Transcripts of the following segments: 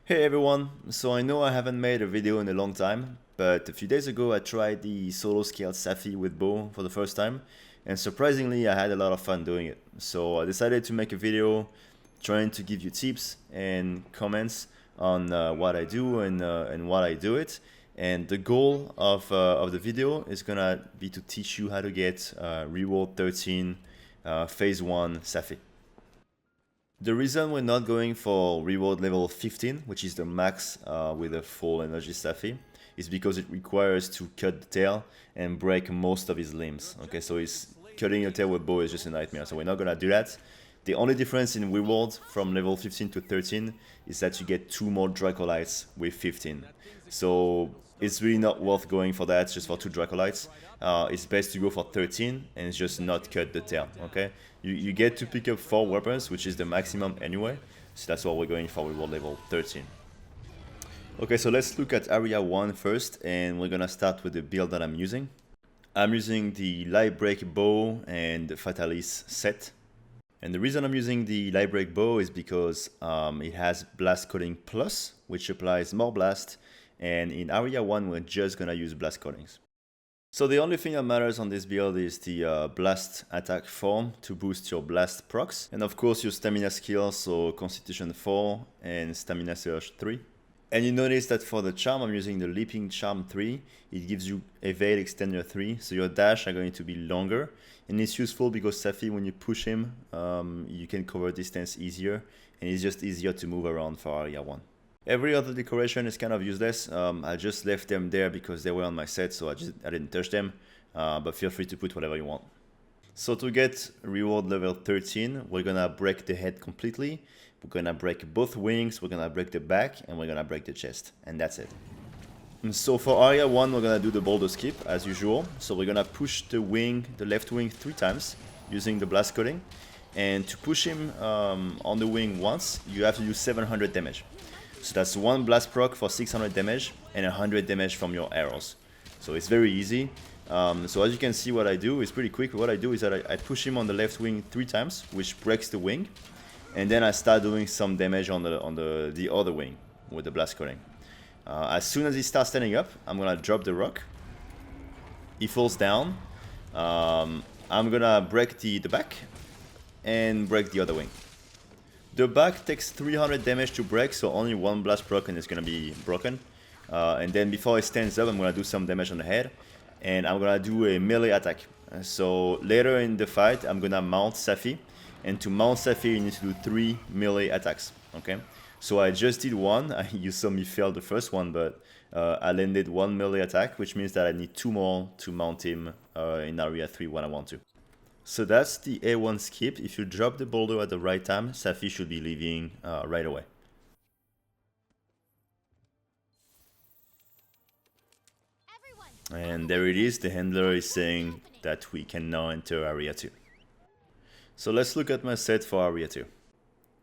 Hey everyone, so I know I haven't made a video in a long time, but a few days ago I tried the solo scaled Safi with bow for the first time, and surprisingly I had a lot of fun doing it. So I decided to make a video trying to give you tips and comments on what I do and what I do it. And the goal of the video is gonna be to teach you how to get reward 13 phase 1 Safi. The reason we're not going for reward level 15, which is the max with a full energy Safi, is because it requires to cut the tail and break most of his limbs. Okay, so cutting your tail with bow is just a nightmare, so we're not gonna do that. The only difference in reward from level 15 to 13 is that you get 2 more dracolites with 15. So it's really not worth going for that just for 2 dracolites. It's best to go for 13 and just not cut the tail, okay? You get to pick up 4 weapons, which is the maximum anyway, so that's why we're going for reward level 13. Okay, so let's look at area 1 first, and we're gonna start with the build that I'm using. I'm using the light break bow and the Fatalis set. And the reason I'm using the light break bow is because it has blast coating plus, which applies more blast, and in area 1 we're just gonna use blast coatings. So the only thing that matters on this build is the blast attack form to boost your blast procs, and of course your stamina skill, so constitution 4 and stamina surge 3. And you notice that for the charm I'm using the leaping charm 3, it gives you evade extender 3, so your dash are going to be longer, and it's useful because Safi, when you push him, you can cover distance easier, and it's just easier to move around for area 1. Every other decoration is kind of useless. I just left them there because they were on my set, so I didn't touch them, but feel free to put whatever you want. So to get reward level 13, we're gonna break the head completely, we're gonna break both wings, we're gonna break the back, and we're gonna break the chest, and that's it. And so for area 1, we're gonna do the boulder skip as usual. So we're gonna push the left wing 3 times using the blast coating, and to push him on the wing once, you have to do 700 damage. So that's 1 blast proc for 600 damage and 100 damage from your arrows. So it's very easy. So as you can see, what I do is pretty quick. What I do is that I push him on the left wing 3 times, which breaks the wing, and then I start doing some damage on the other wing with the blast coating. As soon as he starts standing up, I'm gonna drop the rock. He falls down. I'm gonna break the back and break the other wing. The back takes 300 damage to break, so only 1 blast proc and it's gonna be broken. And then before it stands up, I'm gonna do some damage on the head, and I'm gonna do a melee attack. So later in the fight, I'm gonna mount Safi, and to mount Safi, you need to do 3 melee attacks. Okay. So I just did 1. You saw me fail the first one, but I landed 1 melee attack, which means that I need 2 more to mount him in area 3 when I want to. So that's the A1 skip. If you drop the boulder at the right time, Safi should be leaving right away. And there it is, the handler is saying that we can now enter area 2. So let's look at my set for area 2.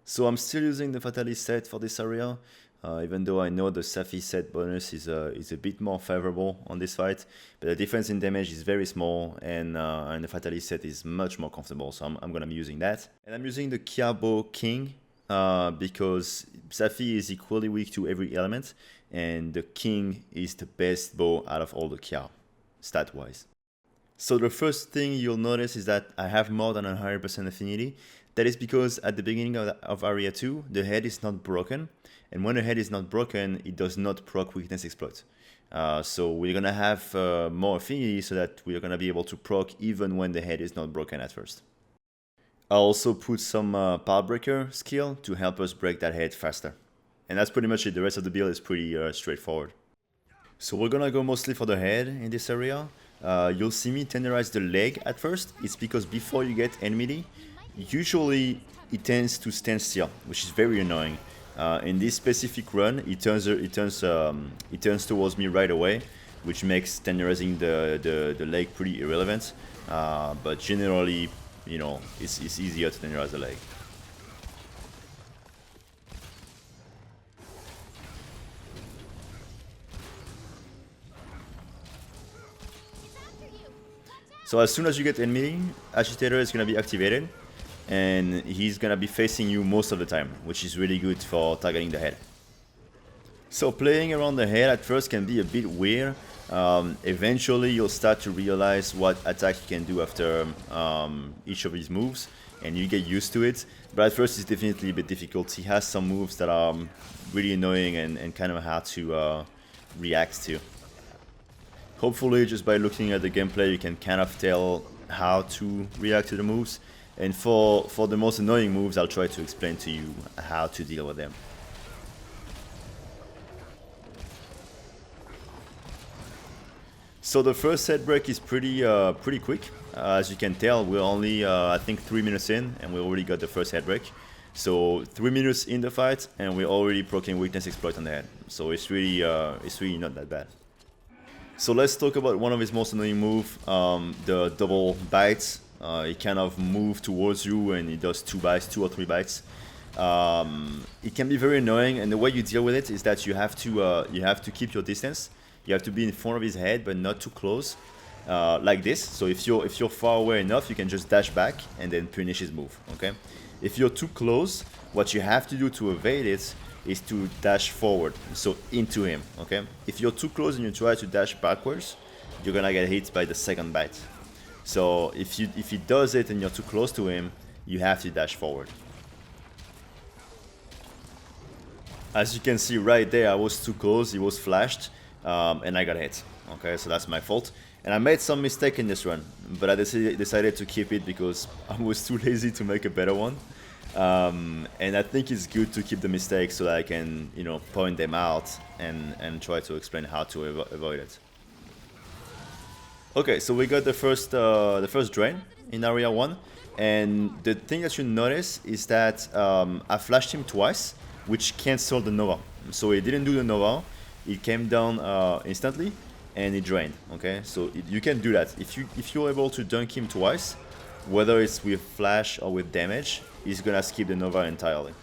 So I'm still using the Fatalist set for this area, even though I know the Safi set bonus is a bit more favorable on this fight, but the difference in damage is very small, and the Fatalist set is much more comfortable, so I'm going to be using that. And I'm using the Kiabo King because Safi is equally weak to every element, and the King is the best bow out of all the Kia, stat-wise. So the first thing you'll notice is that I have more than 100% affinity. That is because at the beginning of area 2, the head is not broken, and when the head is not broken, it does not proc weakness exploit. So we're gonna have more affinity so that we're gonna be able to proc even when the head is not broken at first. I also put some power breaker skill to help us break that head faster. And that's pretty much it. The rest of the build is pretty straightforward. So we're gonna go mostly for the head in this area. You'll see me tenderize the leg at first. It's because before you get enmity, usually it tends to stand still, which is very annoying. In this specific run, it turns towards me right away, which makes tenderizing the leg pretty irrelevant. But generally, you know, it's easier to tenderize the leg. So as soon as you get enemy, Agitator is going to be activated, and he's going to be facing you most of the time, which is really good for targeting the head. So playing around the head at first can be a bit weird. Eventually you'll start to realize what attack you can do after each of his moves, and you get used to it. But at first it's definitely a bit difficult. He has some moves that are really annoying and kind of hard to react to. Hopefully just by looking at the gameplay you can kind of tell how to react to the moves. And for the most annoying moves I'll try to explain to you how to deal with them. So the first set break is pretty quick. As you can tell, we're only I think 3 minutes in, and we already got the first head break. So 3 minutes in the fight, and we're already proccing weakness exploit on the head. So it's really not that bad. So let's talk about one of his most annoying moves, the double bites. He kind of moves towards you, and he does 2 or 3 bites. It can be very annoying, and the way you deal with it is that you have to keep your distance. You have to be in front of his head, but not too close, like this. So if you're far away enough, you can just dash back and then punish his move. Okay. If you're too close, what you have to do to evade it is to dash forward, so into him. Okay. If you're too close and you try to dash backwards, you're gonna get hit by the second bite. So if he does it and you're too close to him, you have to dash forward. As you can see right there, I was too close. He was flashed. And I got hit. Okay, so that's my fault. And I made some mistake in this run, but I decided to keep it because I was too lazy to make a better one. And I think it's good to keep the mistakes so that I can, you know, point them out and try to explain how to avoid it. Okay, so we got the first drain in area 1, and the thing that you notice is that I flashed him twice, which canceled the Nova. So he didn't do the Nova. It came down instantly, and it drained. Okay, so you can do that if you're able to dunk him twice, whether it's with flash or with damage, he's gonna skip the Nova entirely.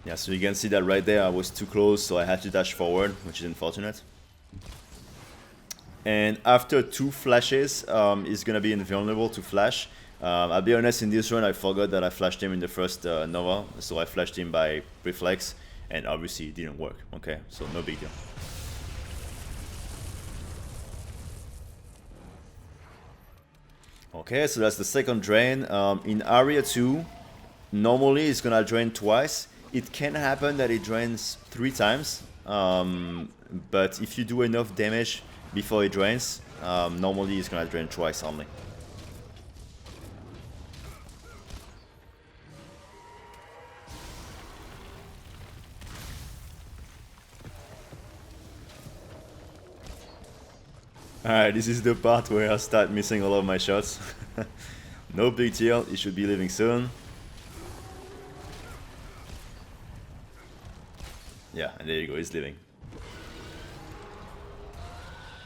Yeah, so you can see that right there. I was too close, so I had to dash forward, which is unfortunate. And after 2 flashes, he's gonna be invulnerable to flash. I'll be honest, in this run I forgot that I flashed him in the first Nova, so I flashed him by reflex, and obviously it didn't work. Okay, so no big deal. Okay, so that's the second drain. In area 2, normally it's gonna drain twice. It can happen that it drains 3 times, but if you do enough damage before it drains, normally it's gonna drain twice only. Alright, this is the part where I start missing all of my shots. No big deal, he should be leaving soon. Yeah, and there you go, he's leaving.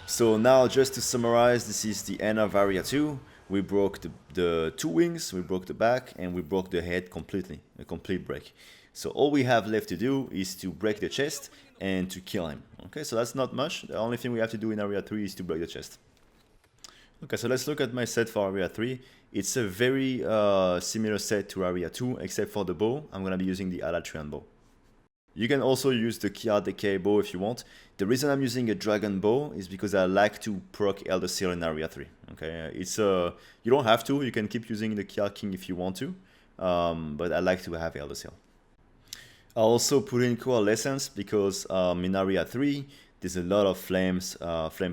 So now, just to summarize, this is the end of area 2. We broke the 2 wings, we broke the back, and we broke the head completely, a complete break. So all we have left to do is to break the chest and to kill him. Okay, so that's not much. The only thing we have to do in area 3 is to break the chest. Okay, so let's look at my set for area 3. It's a very similar set to area 2, except for the bow. I'm going to be using the R13 bow. You can also use the Kia Decay bow if you want. The reason I'm using a dragon bow is because I like to proc Elder Seal in area 3. Okay, it's you don't have to. You can keep using the Kia King if you want to, but I like to have Elder Seal. I also put in Coalescence because in area 3 there's a lot of flame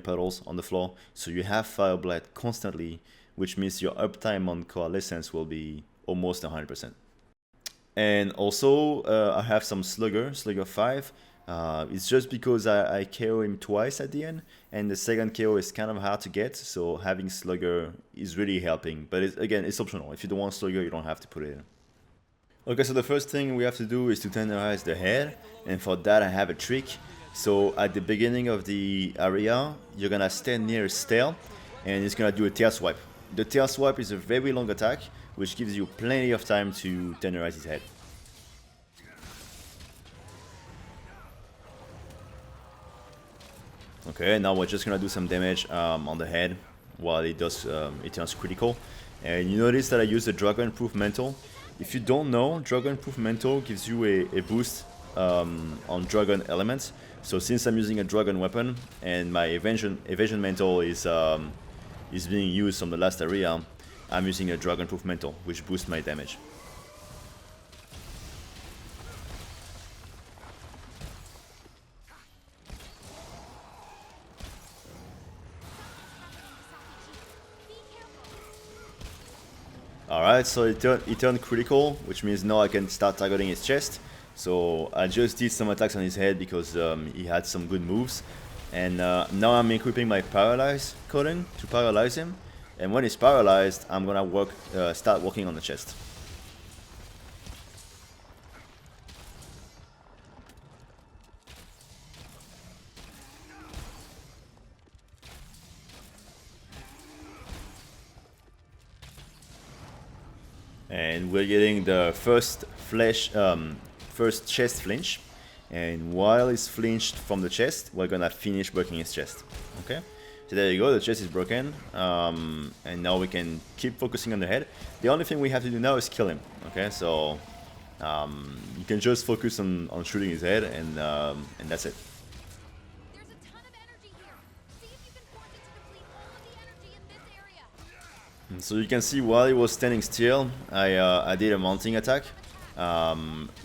puddles on the floor, so you have Fire Blade constantly, which means your uptime on Coalescence will be almost 100%. And also, I have some Slugger 5. It's just because I KO him twice at the end, and the second KO is kind of hard to get, so having Slugger is really helping. But again, it's optional. If you don't want Slugger, you don't have to put it in. Okay, so the first thing we have to do is to tenderize the head, and for that I have a trick. So at the beginning of the area, you're gonna stand near his tail, and it's gonna do a tail swipe. The tail swipe is a very long attack, which gives you plenty of time to tenderize his head. Okay, now we're just gonna do some damage on the head while it does it turns critical. And you notice that I use the Dragon Proof Mantle. If you don't know, Dragon Proof Mantle gives you a boost on Dragon elements. So since I'm using a Dragon weapon and my evasion mantle is being used from the last area, I'm using a Dragon Proof Mantle, which boosts my damage. Alright, so it turned critical, which means now I can start targeting his chest. So I just did some attacks on his head because he had some good moves. And now I'm equipping my Paralyze coating to paralyze him. And when he's paralyzed, I'm gonna start working on the chest. And we're getting the first chest flinch, and while it's flinched from the chest, we're gonna finish breaking his chest. Okay, so there you go, the chest is broken, and now we can keep focusing on the head. The only thing we have to do now is kill him. Okay, so you can just focus on shooting his head, and that's it. So you can see while he was standing still, I did a mounting attack.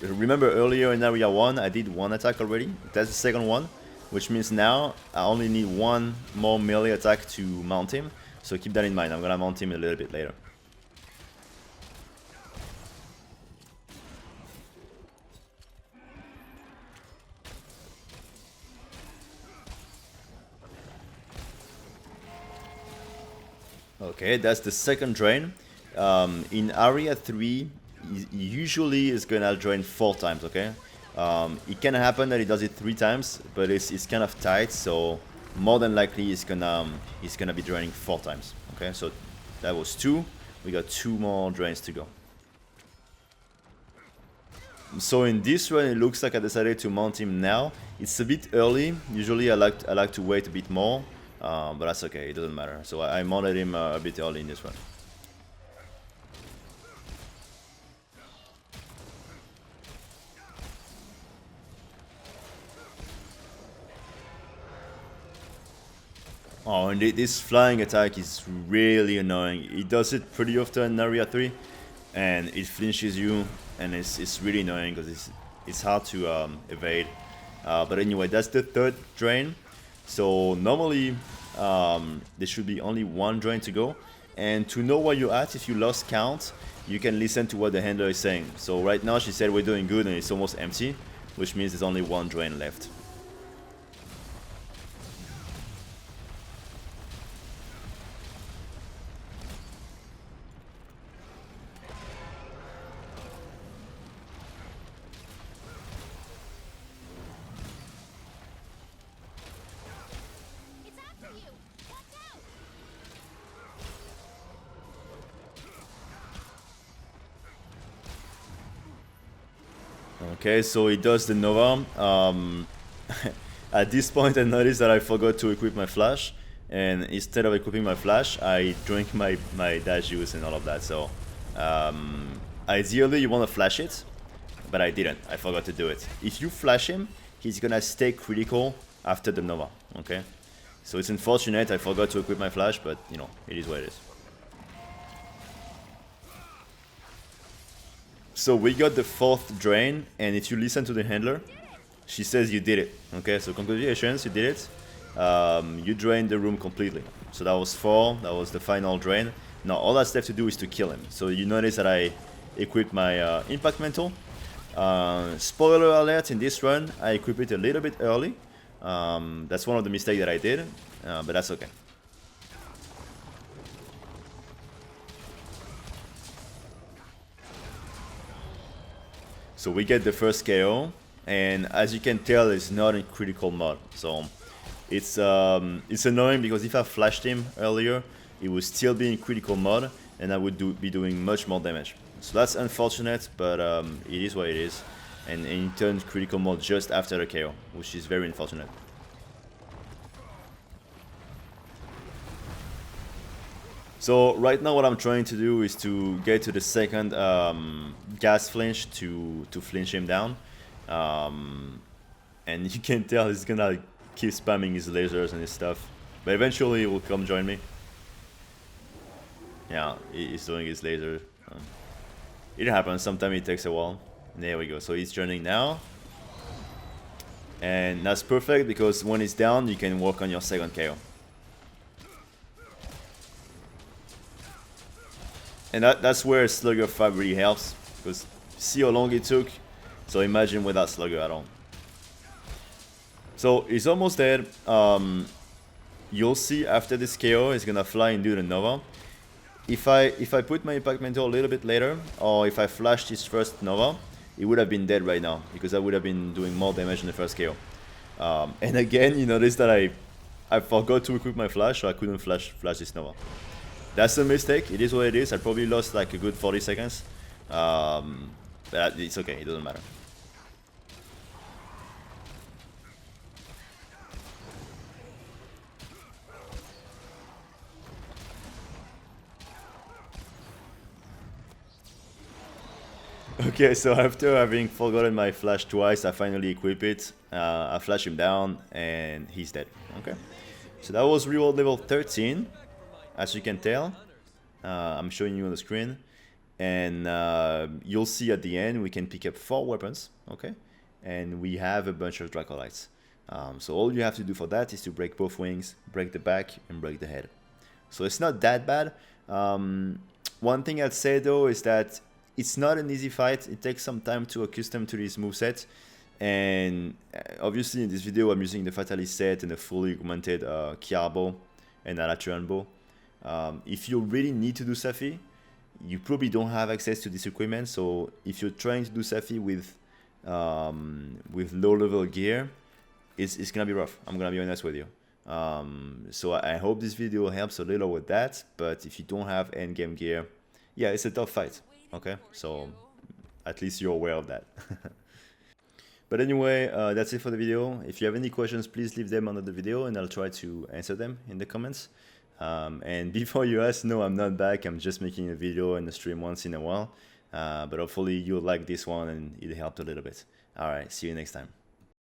Remember earlier in area 1 I did one attack already, that's the second one, which means now I only need one more melee attack to mount him, so keep that in mind. I'm gonna mount him a little bit later. Okay, that's the second drain. In area 3, he usually is gonna drain 4 times, okay? It can happen that he does it 3 times, but it's kind of tight, so more than likely he's gonna be draining 4 times. Okay, so that was 2. We got 2 more drains to go. So in this run, it looks like I decided to mount him now. It's a bit early. Usually I like to wait a bit more. But that's okay, it doesn't matter. So I mounted him a bit early in this one. Oh, and this flying attack is really annoying. It does it pretty often in area 3, and it flinches you, and it's really annoying because it's hard to evade. But anyway, that's the third drain. So normally there should be only 1 drain to go, and to know where you're at, if you lost count, you can listen to what the handler is saying. So right now she said we're doing good and it's almost empty, which means there's only 1 drain left. Okay, so he does the Nova. At this point I noticed that I forgot to equip my flash, and instead of equipping my flash, I drank my dash juice and all of that. So ideally you want to flash it, but I didn't. I forgot to do it. If you flash him, he's gonna stay critical after the Nova. Okay, so it's unfortunate I forgot to equip my flash, but you know, it is what it is. So we got the 4th drain, and if you listen to the handler, she says you did it. Okay, so congratulations, you did it. You drained the room completely. So that was 4, that was the final drain. Now all that's left to do is to kill him. So you notice that I equipped my impact mantle. Spoiler alert, in this run, I equipped it a little bit early. That's one of the mistakes that I did, but that's okay. So we get the first KO, and as you can tell, it's not in critical mode. So it's annoying because if I flashed him earlier, it would still be in critical mode, and I would be doing much more damage. So that's unfortunate, but it is what it is. And it turned critical mode just after the KO, which is very unfortunate. So right now what I'm trying to do is to get to the second gas flinch to flinch him down. And you can tell he's gonna keep spamming his lasers and his stuff. But eventually he will come join me. Yeah, he's doing his laser. It happens, sometimes it takes a while. There we go, so he's joining now. And that's perfect because when it's down, you can work on your second KO. And that's where Slugger 5 really helps, because see how long it took? So imagine without Slugger at all. So he's almost dead. You'll see after this KO, he's gonna fly and do the Nova. If I put my Impact Mentor a little bit later, or if I flashed his first Nova, he would have been dead right now, because I would have been doing more damage in the first KO. And again, you notice that I forgot to equip my flash, so I couldn't flash this Nova. That's a mistake, it is what it is. I probably lost like a good 40 seconds. But it's okay, it doesn't matter. Okay, so after having forgotten my flash twice, I finally equip it. I flash him down and he's dead. Okay, so that was reward level 13, as you can tell. I'm showing you on the screen. And you'll see at the end we can pick up 4 weapons, okay? And we have a bunch of dracolites. So all you have to do for that is to break both wings, break the back, and break the head. So it's not that bad. One thing I'd say though is that it's not an easy fight. It takes some time to accustom to this moveset. And obviously in this video I'm using the Fatalist set and a fully augmented Kiara bow and a Lateran bow. If you really need to do Safi, you probably don't have access to this equipment. So if you're trying to do Safi with low level gear, it's gonna be rough. I'm gonna be honest with you. So I hope this video helps a little with that. But if you don't have endgame gear, yeah, it's a tough fight. Okay, so at least you're aware of that. But anyway, that's it for the video. If you have any questions, please leave them under the video and I'll try to answer them in the comments. And before you ask, no, I'm not back. I'm just making a video and a stream once in a while. But hopefully you'll like this one and it helped a little bit. Alright, see you next time.